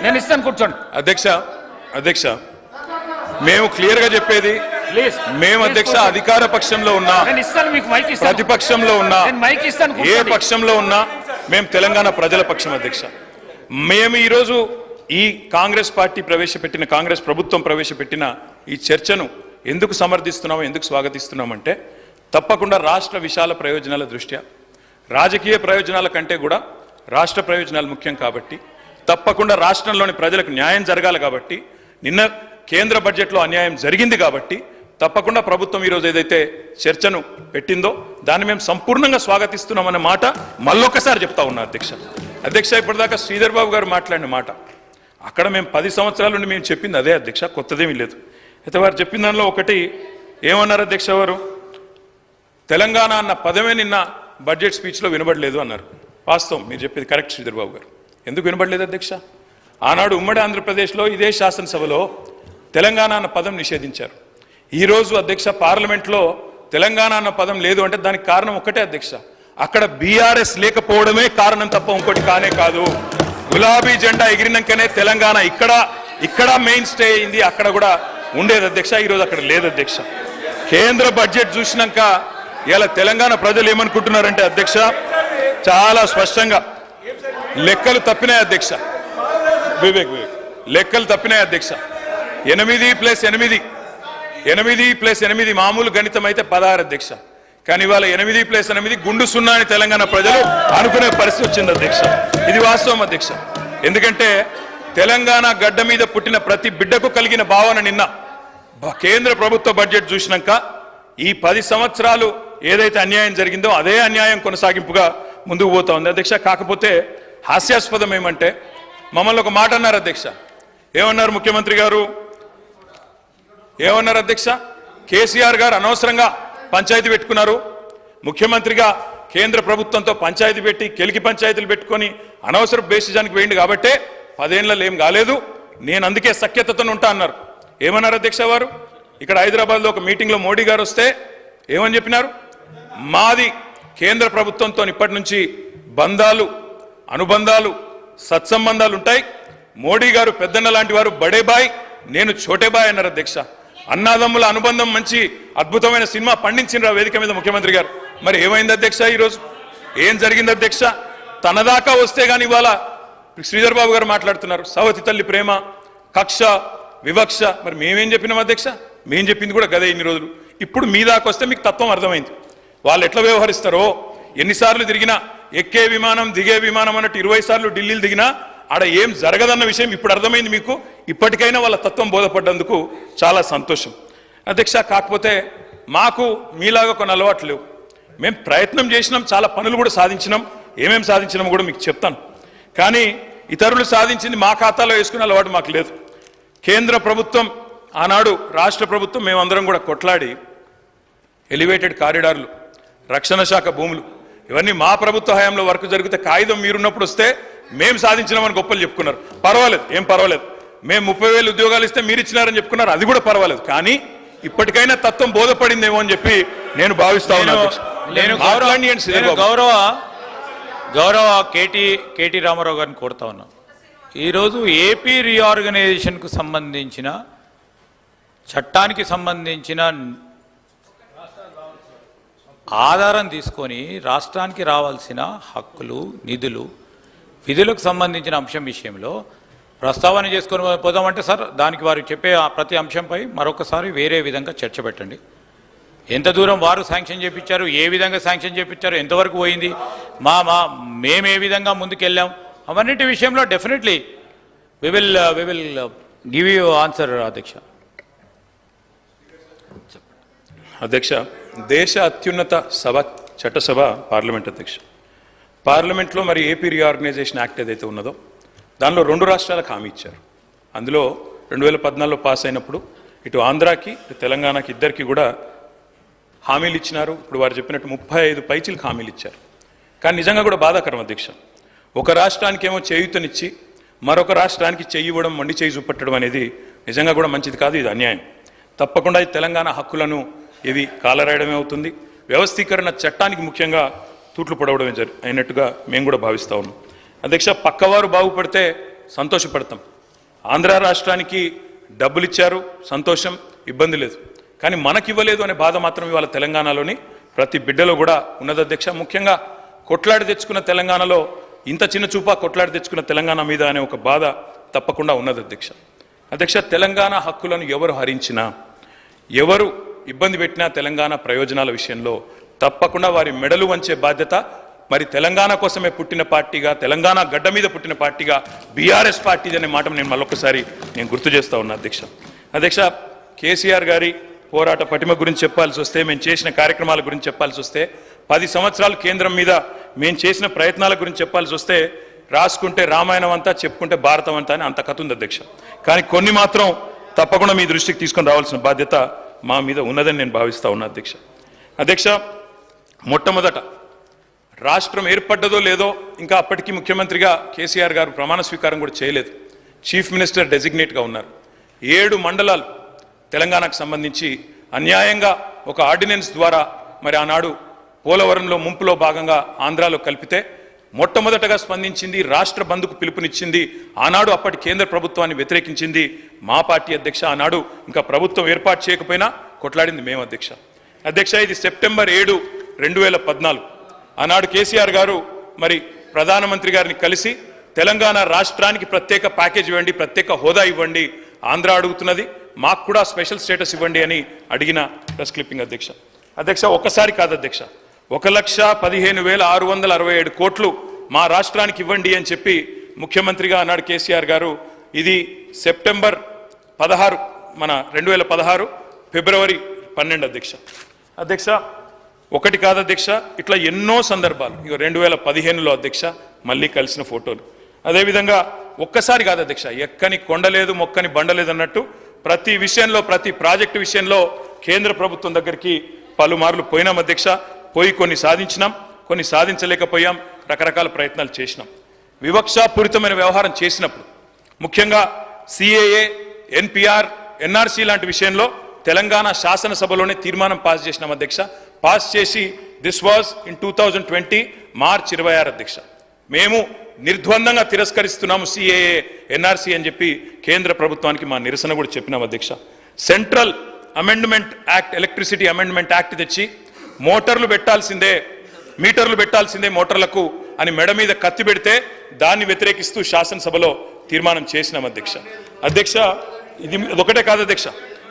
నేను ఇస్తాను, కూర్చోండి. అధ్యక్ష మేము క్లియర్ గా చెప్పేది, మేము అధ్యక్ష అధికార పక్షంలో ఉన్నా, ప్రతిపక్షంలో ఉన్నా, ఏ పక్షంలో ఉన్నా మేము తెలంగాణ ప్రజల పక్షం అధ్యక్ష. మేము ఈరోజు ఈ కాంగ్రెస్ పార్టీ ప్రవేశపెట్టిన, కాంగ్రెస్ ప్రభుత్వం ప్రవేశపెట్టిన ఈ చర్చను ఎందుకు సమర్థిస్తున్నాము, ఎందుకు స్వాగతిస్తున్నామంటే తప్పకుండా రాష్ట్ర విశాల ప్రయోజనాల దృష్ట్యా, రాజకీయ ప్రయోజనాల కంటే కూడా రాష్ట్ర ప్రయోజనాలు ముఖ్యం కాబట్టి, తప్పకుండా రాష్ట్రంలోని ప్రజలకు న్యాయం జరగాలి కాబట్టి, నిన్న కేంద్ర బడ్జెట్లో అన్యాయం జరిగింది కాబట్టి తప్పకుండా ప్రభుత్వం ఈరోజు ఏదైతే చర్చను పెట్టిందో దాన్ని మేము సంపూర్ణంగా స్వాగతిస్తున్నామన్న మాట మళ్ళొక్కసారి చెప్తా ఉన్నా అధ్యక్ష. ఇప్పటిదాకా శ్రీధర్ బాబు గారు మాట్లాడిన మాట అక్కడ మేము 10 సంవత్సరాల నుండి మేము చెప్పింది అదే అధ్యక్ష, కొత్తదేమీ లేదు. అయితే వారు చెప్పిన దానిలో ఒకటి ఏమన్నారు అధ్యక్ష, వారు తెలంగాణ అన్న పదమే నిన్న బడ్జెట్ స్పీచ్లో వినబడలేదు అన్నారు. వాస్తవం, మీరు చెప్పేది కరెక్ట్ శ్రీధర్ బాబు గారు. ఎందుకు వినబడలేదు అధ్యక్ష? ఆనాడు ఉమ్మడి ఆంధ్రప్రదేశ్లో ఇదే శాసనసభలో తెలంగాణ అన్న పదం నిషేధించారు. ఈరోజు అధ్యక్ష పార్లమెంట్లో తెలంగాణ అన్న పదం లేదు అంటే దానికి కారణం ఒక్కటే అధ్యక్ష, అక్కడ బీఆర్ఎస్ లేకపోవడమే కారణం తప్ప ఇంకోటి కానే కాదు. గులాబీ జెండా ఎగిరినాకనే తెలంగాణ ఇక్కడ మెయిన్ స్టే అయింది, అక్కడ కూడా ఉండేది అధ్యక్ష. ఈరోజు అక్కడ లేదు అధ్యక్ష. కేంద్ర బడ్జెట్ చూసినాక ఇలా తెలంగాణ ప్రజలు ఏమనుకుంటున్నారంటే అధ్యక్ష, చాలా స్పష్టంగా లెక్కలు తప్పినాయి అధ్యక్ష. వివేక్ లెక్కలు తప్పినాయి అధ్యక్ష. 8+8 మామూలు గణితం అయితే 16 అధ్యక్ష. కానీ ఇవాళ 8+8 గుండు సున్నా అని తెలంగాణ ప్రజలు అనుకునే పరిస్థితి వచ్చింది అధ్యక్ష. ఇది వాస్తవం అధ్యక్ష. ఎందుకంటే తెలంగాణ గడ్డ మీద పుట్టిన ప్రతి బిడ్డకు కలిగిన భావన నిన్న కేంద్ర ప్రభుత్వ బడ్జెట్ చూసినాక ఈ 10 సంవత్సరాలు ఏదైతే అన్యాయం జరిగిందో అదే అన్యాయం కొనసాగింపుగా ముందుకు పోతా ఉంది అధ్యక్ష. కాకపోతే హాస్యాస్పదం ఏమంటే మమ్మల్ని ఒక మాట అన్నారు అధ్యక్ష. ఏమన్నారు ముఖ్యమంత్రి గారు? ఏమన్నారు అధ్యక్ష? కేసీఆర్ గారు అనవసరంగా పంచాయతీ పెట్టుకున్నారు, ముఖ్యమంత్రిగా కేంద్ర ప్రభుత్వంతో పంచాయతీ పెట్టి కెలికి పంచాయతీలు పెట్టుకొని అనవసర బేసిజానికి వేయండి కాబట్టే 10 ఏళ్లలో ఏం కాలేదు, నేను అందుకే సఖ్యతతో ఉంటా అన్నారు. ఏమన్నారు అధ్యక్ష వారు? ఇక్కడ హైదరాబాద్లో ఒక మీటింగ్లో మోడీ గారు వస్తే ఏమని చెప్పినారు? మాది కేంద్ర ప్రభుత్వంతో ఇప్పటి నుంచి బంధాలు, అనుబంధాలు, సత్సంబంధాలు ఉంటాయి. మోడీ గారు పెద్దన్న లాంటి వారు, బడేబాయ్, నేను చోటేబాయ్ అన్నారు అధ్యక్ష. అన్నాదమ్ముల అనుబంధం మంచి అద్భుతమైన సినిమా పండించిన వేదిక మీద ముఖ్యమంత్రి గారు. మరి ఏమైంది అధ్యక్ష? ఈరోజు ఏం జరిగింది అధ్యక్ష? తనదాకా వస్తే గాని ఇవాళ శ్రీధర్ బాబు గారు మాట్లాడుతున్నారు సవతి తల్లి ప్రేమ, కక్ష, వివక్ష. మరి మేమేం చెప్పినాం అధ్యక్ష? మేం చెప్పింది కూడా గదే ఇన్ని రోజులు. ఇప్పుడు మీ దాకా వస్తే మీకు తత్వం అర్థమైంది. వాళ్ళు ఎట్లా వ్యవహరిస్తారో, ఎన్నిసార్లు తిరిగినా, ఎక్కే విమానం దిగే విమానం అన్నట్టు 20 సార్లు ఢిల్లీలు దిగినా ఆడ ఏం జరగదన్న విషయం ఇప్పుడు అర్థమైంది మీకు. ఇప్పటికైనా వాళ్ళ తత్వం బోధపడ్డందుకు చాలా సంతోషం అధ్యక్ష. కాకపోతే మాకు మీలాగా కొన్ని అలవాట్లు లేవు. మేము ప్రయత్నం చేసినాం, చాలా పనులు కూడా సాధించినాం. ఏమేమి సాధించినామో కూడా మీకు చెప్తాను. కానీ ఇతరులు సాధించింది మా ఖాతాలో వేసుకునే అలవాటు మాకు లేదు. కేంద్ర ప్రభుత్వం, ఆనాడు రాష్ట్ర ప్రభుత్వం, మేమందరం కూడా కొట్లాడి ఎలివేటెడ్ కారిడార్లు, రక్షణ శాఖ భూములు, ఇవన్నీ మా ప్రభుత్వ హయాంలో వర్క్ జరిగితే కాగితం మీరున్నప్పుడు వస్తే మేము సాధించినామని గొప్పలు చెప్పుకున్నారు. పర్వాలేదు, ఏం పర్వాలేదు. మేము 30,000 ఉద్యోగాలు ఇస్తే మీరు ఇచ్చినారని చెప్పుకున్నారు, అది కూడా పర్వాలేదు. కానీ ఇప్పటికైనా తత్వం బోధపడిందేమో అని చెప్పి నేను భావిస్తా ఉన్నాను. గౌరవ కేటీ రామారావు గారిని కోరుతా ఉన్నాం. ఈరోజు ఏపీ రీఆర్గనైజేషన్కు సంబంధించిన చట్టానికి సంబంధించిన ఆధారం తీసుకొని రాష్ట్రానికి రావాల్సిన హక్కులు, నిధులు, విధులకు సంబంధించిన అంశం విషయంలో ప్రస్తావన చేసుకొని పోదామంటే సార్, దానికి వారు చెప్పే ప్రతి అంశంపై మరొకసారి వేరే విధంగా చర్చ పెట్టండి. ఎంత దూరం వారు శాంక్షన్ చేయించారు, ఏ విధంగా శాంక్షన్ చేయించారు, ఎంతవరకు పోయింది, మేము ఏ విధంగా ముందుకెళ్ళాం, అవన్నిటి విషయంలో definitely we will give you answer అధ్యక్ష. అధ్యక్ష, దేశ అత్యున్నత సభ చట్టసభ పార్లమెంట్ అధ్యక్ష. పార్లమెంట్లో మరి ఏపీ రీఆర్గనైజేషన్ యాక్ట్ ఏదైతే ఉన్నదో దానిలో 2 రాష్ట్రాలకు హామీ ఇచ్చారు. అందులో 2014లో పాస్ అయినప్పుడు ఇటు ఆంధ్రాకి ఇటు తెలంగాణకి ఇద్దరికి కూడా హామీలు ఇచ్చినారు. ఇప్పుడు వారు చెప్పినట్టు 35 పైచీలకు హామీలు ఇచ్చారు. కానీ నిజంగా కూడా బాధాకరం అధ్యక్ష, ఒక రాష్ట్రానికి ఏమో చేయూతనిచ్చి మరొక రాష్ట్రానికి చెయ్యి ఇవ్వడం, మొండి చేయి చూపెట్టడం అనేది నిజంగా కూడా మంచిది కాదు, ఇది అన్యాయం. తప్పకుండా ఈ తెలంగాణ హక్కులను ఇది కాలరాయడమే అవుతుంది. వ్యవస్థీకరణ చట్టానికి ముఖ్యంగా తూట్లు పొడవడమే అయినట్టుగా మేము కూడా భావిస్తూ ఉన్నాం అధ్యక్ష. పక్కవారు బాగుపడితే సంతోషపడతాం. ఆంధ్ర రాష్ట్రానికి డబ్బులు ఇచ్చారు, సంతోషం, ఇబ్బంది లేదు. కానీ మనకి ఇవ్వలేదు అనే బాధ మాత్రం ఇవాళ తెలంగాణలోని ప్రతి బిడ్డలో కూడా ఉన్నది అధ్యక్ష. ముఖ్యంగా కొట్లాడి తెచ్చుకున్న తెలంగాణలో ఇంత చిన్న చూపా కొట్లాడి తెచ్చుకున్న తెలంగాణ మీద అనే ఒక బాధ తప్పకుండా ఉన్నది అధ్యక్ష. అధ్యక్ష, తెలంగాణ హక్కులను ఎవరు హరించినా, ఎవరు ఇబ్బంది పెట్టినా తెలంగాణ ప్రయోజనాల విషయంలో తప్పకుండా వారి మెడలు వంచే బాధ్యత మరి తెలంగాణ కోసమే పుట్టిన పార్టీగా, తెలంగాణ గడ్డ మీద పుట్టిన పార్టీగా బీఆర్ఎస్ పార్టీ అనే మాట నేను మళ్ళొకసారి గుర్తు చేస్తా ఉన్నా అధ్యక్ష. అధ్యక్ష, కేసీఆర్ గారి పోరాట పటిమ గురించి చెప్పాల్సి వస్తే, మేము చేసిన కార్యక్రమాల గురించి చెప్పాల్సి వస్తే, 10 సంవత్సరాలు కేంద్రం మీద మేము చేసిన ప్రయత్నాల గురించి చెప్పాల్సి వస్తే, రాసుకుంటే రామాయణం అంతా, చెప్పుకుంటే భారతం అంతా అని అంత కథ ఉంది అధ్యక్ష. కానీ కొన్ని మాత్రం తప్పకుండా మీ దృష్టికి తీసుకొని రావాల్సిన బాధ్యత మా మీద ఉన్నదని నేను భావిస్తా ఉన్నా అధ్యక్ష. అధ్యక్ష, మొట్టమొదట రాష్ట్రం ఏర్పడ్డదో లేదో ఇంకా అప్పటికి ముఖ్యమంత్రిగా కేసీఆర్ గారు ప్రమాణ స్వీకారం కూడా చేయలేదు. చీఫ్ మినిస్టర్ డెసిగ్నేట్గా ఉన్నారు. 7 మండలాలు తెలంగాణకు సంబంధించి అన్యాయంగా ఒక ఆర్డినెన్స్ ద్వారా మరి ఆనాడు పోలవరంలో ముంపులో భాగంగా ఆంధ్రాలో కలిపితే మొట్టమొదటగా స్పందించింది, రాష్ట్ర బంధుకు పిలుపునిచ్చింది, ఆనాడు అప్పటి కేంద్ర ప్రభుత్వాన్ని వ్యతిరేకించింది మా పార్టీ అధ్యక్ష. ఆనాడు ఇంకా ప్రభుత్వం ఏర్పాటు చేయకపోయినా కొట్లాడింది మేము అధ్యక్ష. అధ్యక్ష, ఇది సెప్టెంబర్ 7, 2014. ఆనాడు కేసీఆర్ గారు మరి ప్రధానమంత్రి గారిని కలిసి తెలంగాణ రాష్ట్రానికి ప్రత్యేక ప్యాకేజ్ ఇవ్వండి, ప్రత్యేక హోదా ఇవ్వండి, ఆంధ్ర అడుగుతున్నది, మాకు కూడా స్పెషల్ స్టేటస్ ఇవ్వండి అని అడిగిన ప్రెస్ క్లిప్పింగ్ అధ్యక్ష. అధ్యక్ష, ఒక్కసారి కాదు అధ్యక్ష, 1,15,667 కోట్లు మా రాష్ట్రానికి ఇవ్వండి అని చెప్పి ముఖ్యమంత్రిగా అన్నాడు కేసీఆర్ గారు. ఇది సెప్టెంబర్ 16, మన 2016 ఫిబ్రవరి 12 అధ్యక్ష. అధ్యక్ష, ఒకటి కాదు అధ్యక్ష, ఇట్లా ఎన్నో సందర్భాలు. ఇక 2015లో అధ్యక్ష మళ్ళీ కలిసిన ఫోటోలు. అదేవిధంగా ఒక్కసారి కాదు అధ్యక్ష, ఎక్కని కొండలేదు మొక్కని బండలేదు అన్నట్టు ప్రతి విషయంలో, ప్రతి ప్రాజెక్టు విషయంలో కేంద్ర ప్రభుత్వం దగ్గరికి పలుమార్లు పోయినాం అధ్యక్ష. పోయి కొన్ని సాధించినాం, కొన్ని సాధించలేకపోయాం, రకరకాల ప్రయత్నాలు చేసినాం. వివక్షాపూరితమైన వ్యవహారం చేసినప్పుడు ముఖ్యంగా సిఏఏ, ఎన్పిఆర్, ఎన్ఆర్సీ లాంటి విషయంలో తెలంగాణ శాసనసభలోనే తీర్మానం పాస్ చేసినాం అధ్యక్ష. పాస్ చేసి దిస్ వాజ్ ఇన్ 2020 మార్చ్ 26 అధ్యక్ష. మేము నిర్ద్వందంగా తిరస్కరిస్తున్నాము సిఏఏ, ఎన్ఆర్సీ అని చెప్పి కేంద్ర ప్రభుత్వానికి మా నిరసన కూడా చెప్పినాం అధ్యక్ష. Central amendment act, electricity amendment act తెచ్చి మోటార్లు పెట్టాల్సిందే, మీటర్లు పెట్టాల్సిందే మోటార్లకు అని మెడ మీద కత్తి పెడితే దాన్ని వ్యతిరేకిస్తూ శాసనసభలో తీర్మానం చేసినాం అధ్యక్ష. అధ్యక్ష, ఇది ఒకటే కాదు అధ్యక్ష,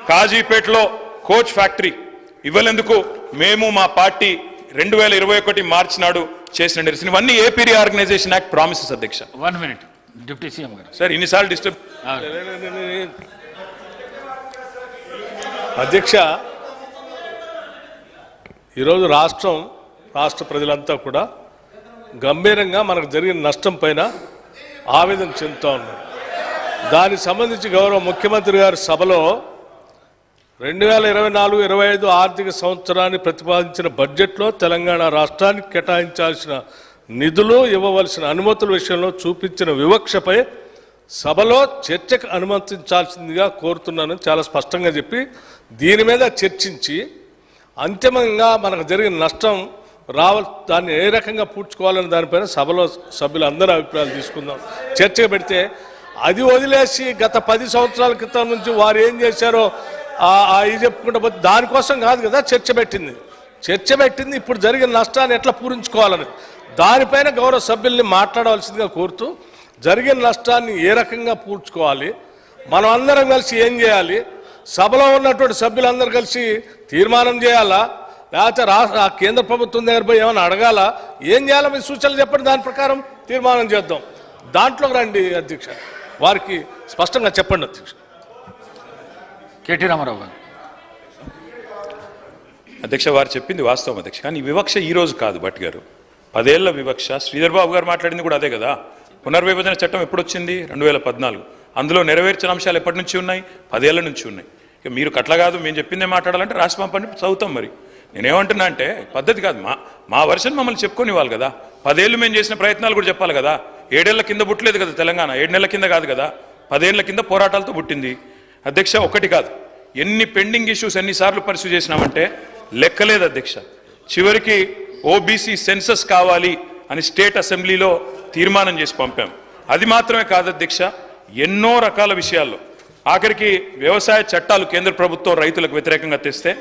కాజీపేటలో కోచ్ ఫ్యాక్టరీ ఇవ్వలేందుకు మేము మా పార్టీ 2021 మార్చి నాడు చేసిన నిరసన. ఇవన్నీ ఏపీ రీఆర్గనైజేషన్ యాక్ట్ ప్రామిసెస్ అధ్యక్ష. 1 minute, డిప్యూటీ సీఎం గారు. సార్ ఇన్నిసార్లు డిస్టర్బ్. అధ్యక్ష, ఈరోజు రాష్ట్ర ప్రజలంతా కూడా గంభీరంగా మనకు జరిగిన నష్టం పైన ఆవేదన చెందుతూ ఉన్నారు. దానికి సంబంధించి గౌరవ ముఖ్యమంత్రి గారి సభలో 2024-25 ఆర్థిక సంవత్సరాన్ని ప్రతిపాదించిన బడ్జెట్లో తెలంగాణ రాష్ట్రానికి కేటాయించాల్సిన నిధులు, ఇవ్వవలసిన అనుమతుల విషయంలో చూపించిన వివక్షపై సభలో చర్చకు అనుమతించాల్సిందిగా కోరుతున్నానని చాలా స్పష్టంగా చెప్పి దీని మీద చర్చించి అంతిమంగా మనకు జరిగిన నష్టం దాన్ని ఏ రకంగా పూడ్చుకోవాలని దానిపైన సభలో సభ్యులందరూ అభిప్రాయాలు తీసుకుందాం, చర్చకు పెడితే అది వదిలేసి గత 10 సంవత్సరాల క్రితం నుంచి వారు ఏం చేశారో ఇది చెప్పుకుంటూ పోతే దానికోసం కాదు కదా చర్చ పెట్టింది. ఇప్పుడు జరిగిన నష్టాన్ని ఎట్లా పూరించుకోవాలని దానిపైన గౌరవ సభ్యుల్ని మాట్లాడవలసిందిగా కోరుతూ, జరిగిన నష్టాన్ని ఏ రకంగా పూడ్చుకోవాలి, మనం అందరం కలిసి ఏం చేయాలి, సభలో ఉన్నటువంటి సభ్యులందరూ కలిసి తీర్మానం చేయాలా, లేకపోతే కేంద్ర ప్రభుత్వం దగ్గర పోయి ఏమైనా అడగాలా, ఏం చేయాలో మీ సూచనలు చెప్పండి, దాని ప్రకారం తీర్మానం చేద్దాం. దాంట్లో రండి అధ్యక్ష, వారికి స్పష్టంగా చెప్పండి అధ్యక్ష. కేటీ రామారావు గారు. అధ్యక్ష, వారు చెప్పింది వాస్తవం అధ్యక్ష. కానీ ఈ వివక్ష ఈ రోజు కాదు భట్ గారు, 10 ఏళ్ల వివక్ష. శ్రీధర్ బాబు గారు మాట్లాడింది కూడా అదే కదా. పునర్విభజన చట్టం ఎప్పుడు వచ్చింది? 2014. అందులో నెరవేర్చిన అంశాలు ఎప్పటి నుంచి ఉన్నాయి? 10 ఏళ్ల నుంచి ఉన్నాయి. ఇక మీరు కట్ల కాదు, మేము చెప్పిందే మాట్లాడాలంటే రాసి పంపండి, చదువుతాం. మరి నేనేమంటున్నా అంటే పద్ధతి కాదు, మా వర్షన్ మమ్మల్ని చెప్పుకొని ఇవ్వాలి కదా. 10 ఏళ్ళు మేము చేసిన ప్రయత్నాలు కూడా చెప్పాలి కదా. 7 ఏళ్ల కింద పుట్టలేదు కదా తెలంగాణ, 7 నెలల కింద కాదు కదా, 10 ఏళ్ల కింద పోరాటాలతో పుట్టింది అధ్యక్ష. ఒకటి కాదు, ఎన్ని పెండింగ్ ఇష్యూస్ ఎన్నిసార్లు పరిశీలి చేసినామంటే లెక్కలేదు అధ్యక్ష. చివరికి ఓబీసీ సెన్సస్ కావాలి అని స్టేట్ అసెంబ్లీలో తీర్మానం చేసి పంపాం. అది మాత్రమే కాదు అధ్యక్ష, ఎన్నో రకాల విషయాల్లో ఆఖరికి వ్యవసాయ చట్టాలు కేంద్ర ప్రభుత్వం రైతులకు వ్యతిరేకంగా తెస్తే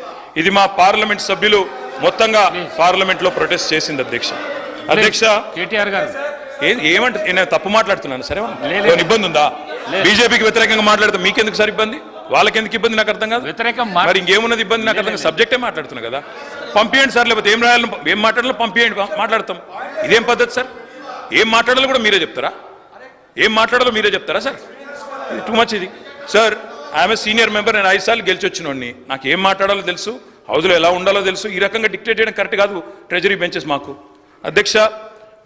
ఇది మా పార్లమెంట్ సభ్యులు మొత్తంగా పార్లమెంట్ లో ప్రొటెస్ట్ చేసింది అధ్యక్ష. అధ్యక్ష కేటీఆర్ గారు ఏమంటే నేను తప్పు మాట్లాడుతున్నాను సరే, లేదు. ఏమైనా ఇబ్బంది ఉందా? బీజేపీకి వ్యతిరేకంగా మాట్లాడితే మీకెందుకు సార్ ఇబ్బంది, వాళ్ళకెందుకు ఇబ్బంది నాకు అర్థం కాదు. వ్యతిరేకం మరి ఇంకేమున్నది ఇబ్బంది నాకు అర్థం కాదు. సబ్జెక్టే మాట్లాడుతున్నా కదా, పంపించండి సార్, లేకపోతే ఏం రాయాలి ఏం మాట్లాడాలో పంపించండి, మాట్లాడతాం. ఇదేం పద్ధతి సార్? ఏం మాట్లాడాలో కూడా మీరే చెప్తారా? ఏం మాట్లాడాలో మీరే చెప్తారా సార్? టూ మచ్ ఇది sir. I'm a senior member, నేను 5 సార్లు గెలిచి వచ్చినోడిని, నాకు ఏం మాట్లాడాలో తెలుసు, హౌస్లో ఎలా ఉండాలో తెలుసు. ఈ రకంగా డిక్టేట్ చేయడం కరెక్ట్ కాదు ట్రెజరీ బెంచెస్ మాకు. అధ్యక్ష,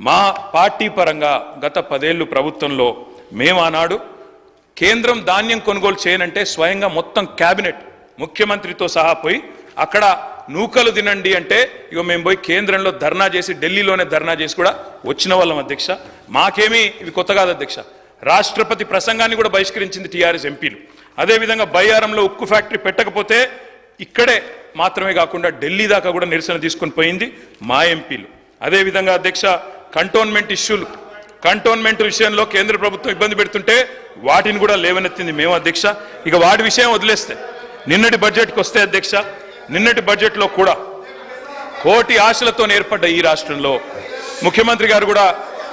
మా పార్టీ పరంగా గత 10 ఏళ్ళు ప్రభుత్వంలో మేము ఆనాడు కేంద్రం ధాన్యం కొనుగోలు చేయనంటే స్వయంగా మొత్తం క్యాబినెట్ ముఖ్యమంత్రితో సహా పోయి అక్కడ నూకలు తినండి అంటే ఇక మేము పోయి కేంద్రంలో ధర్నా చేసి ఢిల్లీలోనే ధర్నా చేసి కూడా వచ్చిన వాళ్ళం అధ్యక్ష. మాకేమీ ఇవి కొత్త కాదు అధ్యక్ష. రాష్ట్రపతి ప్రసంగాన్ని కూడా బహిష్కరించింది టీఆర్ఎస్ ఎంపీలు. అదేవిధంగా బయ్యారంలో ఉక్కు ఫ్యాక్టరీ పెట్టకపోతే ఇక్కడే మాత్రమే కాకుండా ఢిల్లీ దాకా కూడా నిరసన తీసుకొని పోయింది మా ఎంపీలు. అదేవిధంగా అధ్యక్ష, కంటోన్మెంట్ విషయంలో కేంద్ర ప్రభుత్వం ఇబ్బంది పెడుతుంటే వాటిని కూడా లేవనెత్తింది మేము అధ్యక్ష. ఇక వాటి విషయం వదిలేస్తే నిన్నటి బడ్జెట్కి వస్తే అధ్యక్ష, నిన్నటి బడ్జెట్లో కూడా కోటి ఆశలతో ఏర్పడ్డ ఈ రాష్ట్రంలో ముఖ్యమంత్రి గారు కూడా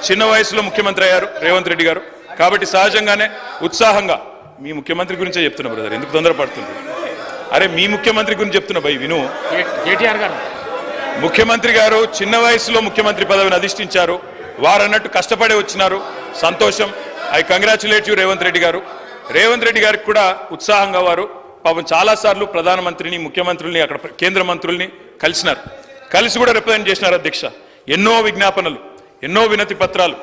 చిన్న వయసులో ముఖ్యమంత్రి అయ్యారు రేవంత్ రెడ్డి గారు. కాబట్టి సహజంగానే ఉత్సాహంగా మీ ముఖ్యమంత్రి గురించే చెప్తున్నా బ్రదర్, ఎందుకు తొందరపడుతుంది? అరే మీ ముఖ్యమంత్రి గురించి చెప్తున్నా భయ్ విను. కేటీఆర్ గారు ముఖ్యమంత్రి గారు చిన్న వయసులో ముఖ్యమంత్రి పదవిని అధిష్ఠించారు. వారు అన్నట్టు కష్టపడే వచ్చినారు, సంతోషం. I congratulate you Revanth Reddy గారు. రేవంత్ రెడ్డి గారికి కూడా ఉత్సాహంగా వారు పాపం చాలాసార్లు ప్రధానమంత్రిని, ముఖ్యమంత్రుల్ని, అక్కడ కేంద్ర మంత్రుల్ని కలిసినారు, కలిసి కూడా రిప్రజెంట్ చేసినారు అధ్యక్ష. ఎన్నో విజ్ఞాపనలు, ఎన్నో వినతి పత్రాలు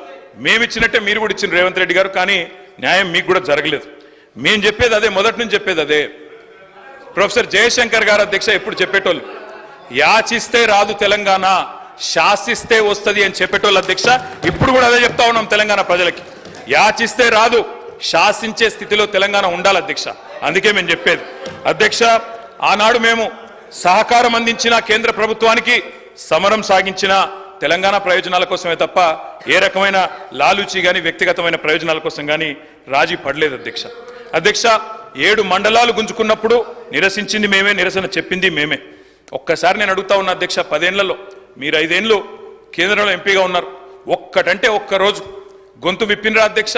మేమిచ్చినట్టే మీరు కూడా ఇచ్చిన రేవంత్ రెడ్డి గారు, కానీ న్యాయం మీకు కూడా జరగలేదు. మేము చెప్పేది అదే, మొదటి నుంచి చెప్పేది అదే. ప్రొఫెసర్ జయశంకర్ గారు అధ్యక్ష ఎప్పుడు చెప్పేటోళ్ళు, యాచిస్తే రాదు తెలంగాణ, శాసిస్తే వస్తుంది అని చెప్పేటోళ్ళు అధ్యక్ష. ఇప్పుడు కూడా అదే చెప్తా ఉన్నాం తెలంగాణ ప్రజలకి, యాచిస్తే రాదు, శాసించే స్థితిలో తెలంగాణ ఉండాలి అధ్యక్ష. అందుకే మేము చెప్పేది అధ్యక్ష, ఆనాడు మేము సహకారం అందించిన కేంద్ర ప్రభుత్వానికి, సమరం సాగించిన తెలంగాణ ప్రయోజనాల కోసమే తప్ప ఏ రకమైన లాలూచి కానీ వ్యక్తిగతమైన ప్రయోజనాల కోసం కానీ రాజీ పడలేదు అధ్యక్ష. అధ్యక్ష, 7 మండలాలు గుంజుకున్నప్పుడు నిరసించింది మేమే, నిరసన చెప్పింది మేమే. ఒక్కసారి నేను అడుగుతా ఉన్నా అధ్యక్ష, 10 ఏళ్లలో మీరు 5 ఏళ్ళు కేంద్రంలో ఎంపీగా ఉన్నారు, ఒక్కటంటే ఒక్కరోజు గొంతు విప్పినరా అధ్యక్ష?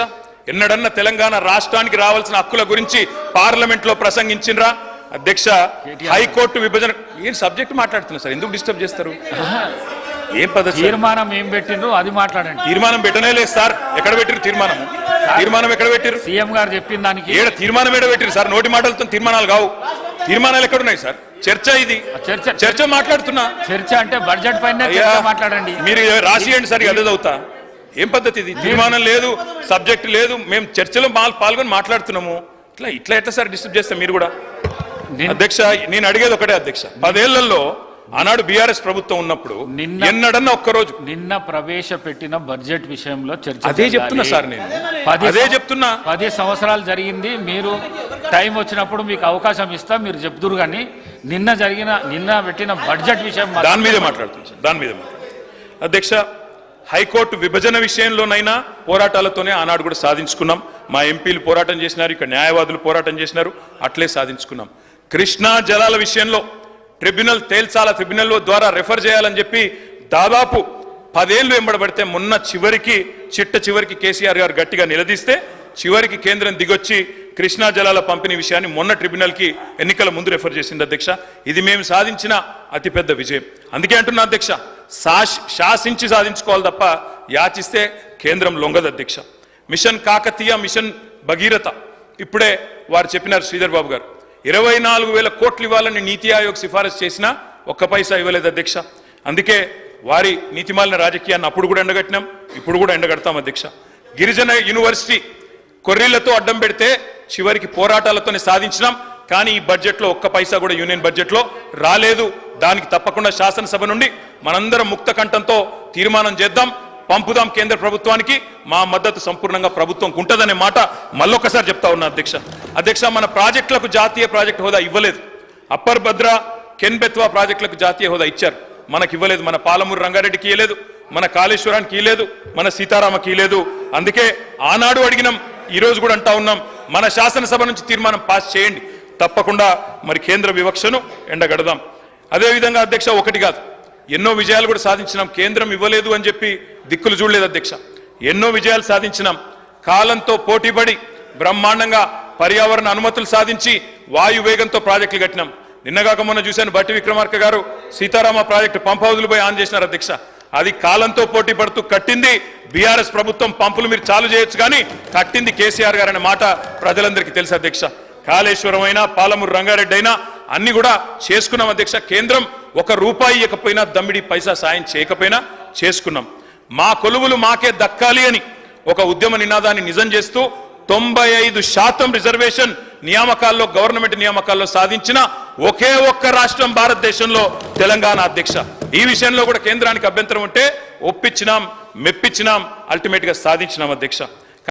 ఎన్నడన్నా తెలంగాణ రాష్ట్రానికి రావాల్సిన హక్కుల గురించి పార్లమెంట్లో ప్రసంగించినరా అధ్యక్ష? హైకోర్టు విభజన ఏం సబ్జెక్ట్ మాట్లాడుతున్నారు సార్, ఎందుకు డిస్టర్బ్ చేస్తారు? ఏం పద్ధతి? తీర్మానం ఏం పెట్టిండ్రు అది మాట్లాడండి. తీర్మానం పెట్టనే లేదు సార్. ఎక్కడ పెట్టిరు తీర్మానం? తీర్మానం ఎక్కడ పెట్టిరు? సీఎం గారు చెప్పిన దానికి ఏడ తీర్మానం ఏడ పెట్టిరు సార్? నోటి మాటలతో తీర్మానాలు కావు. తీర్మానాలు ఎక్కడున్నాయి సార్? చర్చ ఇది, చర్చ మాట్లాడుతున్నా. చర్చ అంటే బడ్జెట్ పైన మాట్లాడండి. మీరు రాసియండి సార్, అదే చదువుతా. ఏం పద్ధతి ఇది? తీర్మానం లేదు, సబ్జెక్ట్ లేదు, మేము చర్చలో పాల్గొని మాట్లాడుతున్నాము. ఇట్లా ఎట్లా సార్ డిస్టర్బ్ చేస్తాం మీరు కూడా? అధ్యక్ష, నేను అడిగేది ఒకటే అధ్యక్ష, 10 ఏళ్లలో ఆనాడు బీఆర్ఎస్ ప్రభుత్వం ఉన్నప్పుడు ఎన్నడన్నా ఒక్కరోజు నిన్న ప్రవేశపెట్టిన బడ్జెట్ విషయంలో చర్చ అదే చెప్తున్నా సార్, నేను అదే చెప్తున్నా. 10 సంవత్సరాలు జరిగింది, మీరు టైం వచ్చినప్పుడు మీకు అవకాశం ఇస్తా, మీరు చెప్తురు. కానీ నిన్న పెట్టిన బడ్జెట్ విషయం దాని మీదే మాట్లాడుతున్నా సార్, దాని మీదే అధ్యక్ష. హైకోర్టు విభజన విషయంలోనైనా పోరాటాలతోనే ఆనాడు కూడా సాధించుకున్నాం. మా ఎంపీలు పోరాటం చేసినారు, ఇక్కడ న్యాయవాదులు పోరాటం చేసినారు, అట్లే సాధించుకున్నాం. కృష్ణా జలాల విషయంలో ట్రిబ్యునల్ తేల్చాల, ట్రిబ్యునల్ ద్వారా రెఫర్ చేయాలని చెప్పి దాదాపు 10 ఏళ్లు వెంబడబడితే మొన్న చివరికి కేసీఆర్ గారు గట్టిగా నిలదీస్తే చివరికి కేంద్రం దిగొచ్చి కృష్ణా జలాల పంపిణీ విషయాన్ని మొన్న ట్రిబ్యునల్కి ఎన్నికల ముందు రెఫర్ చేసింది అధ్యక్ష. ఇది మేము సాధించిన అతిపెద్ద విజయం. అందుకే అంటున్నా అధ్యక్ష, శాసించి సాధించుకోవాలి తప్ప యాచిస్తే కేంద్రం లొంగదు అధ్యక్ష. మిషన్ కాకతీయ, మిషన్ భగీరథ ఇప్పుడే వారు చెప్పినారు శ్రీధర్ బాబు గారు, 24,000 కోట్లు ఇవ్వాలని నీతి ఆయోగ్ సిఫారసు చేసినా ఒక్క పైసా ఇవ్వలేదు అధ్యక్ష. అందుకే వారి నీతిమాలిన రాజకీయాన్ని అప్పుడు కూడా ఎండగట్టినాం, ఇప్పుడు కూడా ఎండగడతాం అధ్యక్ష. గిరిజన యూనివర్సిటీ కొర్రీలతో అడ్డం పెడితే చివరికి పోరాటాలతోనే సాధించినాం. కానీ ఈ బడ్జెట్లో ఒక్క పైసా కూడా యూనియన్ బడ్జెట్లో రాలేదు. దానికి తప్పకుండా శాసనసభ నుండి మనందరం ముక్త కంఠంతో తీర్మానం చేద్దాం, పంపుదాం కేంద్ర ప్రభుత్వానికి. మా మద్దతు సంపూర్ణంగా ప్రభుత్వంకు ఉంటుందనే మాట మళ్ళొక్కసారి చెప్తా ఉన్నా అధ్యక్ష. మన ప్రాజెక్టులకు జాతీయ ప్రాజెక్టు హోదా ఇవ్వలేదు. అప్పర్ భద్ర, కెన్ బెత్వా ప్రాజెక్టులకు జాతీయ హోదా ఇచ్చారు, మనకి ఇవ్వలేదు. మన పాలమూరు రంగారెడ్డికి ఇవ్వలేదు, మన కాళేశ్వరానికి లేదు, మన సీతారామకి లేదు. అందుకే ఆనాడు అడిగినాం, ఈరోజు కూడా అంటా ఉన్నాం, మన శాసనసభ నుంచి తీర్మానం పాస్ చేయండి, తప్పకుండా మరి కేంద్ర వివక్షను ఎండగడదాం. అదేవిధంగా అధ్యక్ష, ఒకటి కాదు ఎన్నో విజయాలు కూడా సాధించినాం. కేంద్రం ఇవ్వలేదు అని చెప్పి దిక్కులు చూడలేదు అధ్యక్ష, ఎన్నో విజయాలు సాధించినాం. కాలంతో పోటీపడి బ్రహ్మాండంగా పర్యావరణ అనుమతులు సాధించి వాయువేగంతో ప్రాజెక్టులు కట్టినాం. నిన్నగాక మొన్న చూశాను, బట్టి విక్రమార్క గారు సీతారామ ప్రాజెక్టు పంప్ హౌజులు పోయి ఆన్ చేసినారు అధ్యక్ష. అది కాలంతో పోటీ పడుతూ కట్టింది బీఆర్ఎస్ ప్రభుత్వం. పంపులు మీరు చాలు చేయొచ్చు కానీ కట్టింది కేసీఆర్ గారు అనే మాట ప్రజలందరికీ తెలుసు అధ్యక్ష. కాళేశ్వరం అయినా పాలమూరు రంగారెడ్డి అయినా అన్ని కూడా చేసుకున్నాం అధ్యక్ష. కేంద్రం రూపాయి ఇవ్వకపోయినా, దమ్మిడి పైసా సాయం చేయకపోయినా చేసుకున్నాం. మా కొలువులు మాకే దక్కాలి అని ఒక ఉద్యమ నినాదాన్ని నిజం చేస్తూ 95% రిజర్వేషన్ నియామకాల్లో, గవర్నమెంట్ నియామకాల్లో సాధించిన ఒకే ఒక్క రాష్ట్రం భారతదేశంలో తెలంగాణ అధ్యక్ష. ఈ విషయంలో కూడా కేంద్రానికి అభ్యంతరం ఉంటే ఒప్పించినాం, మెప్పించినాం, అల్టిమేట్ గా సాధించినాం అధ్యక్ష.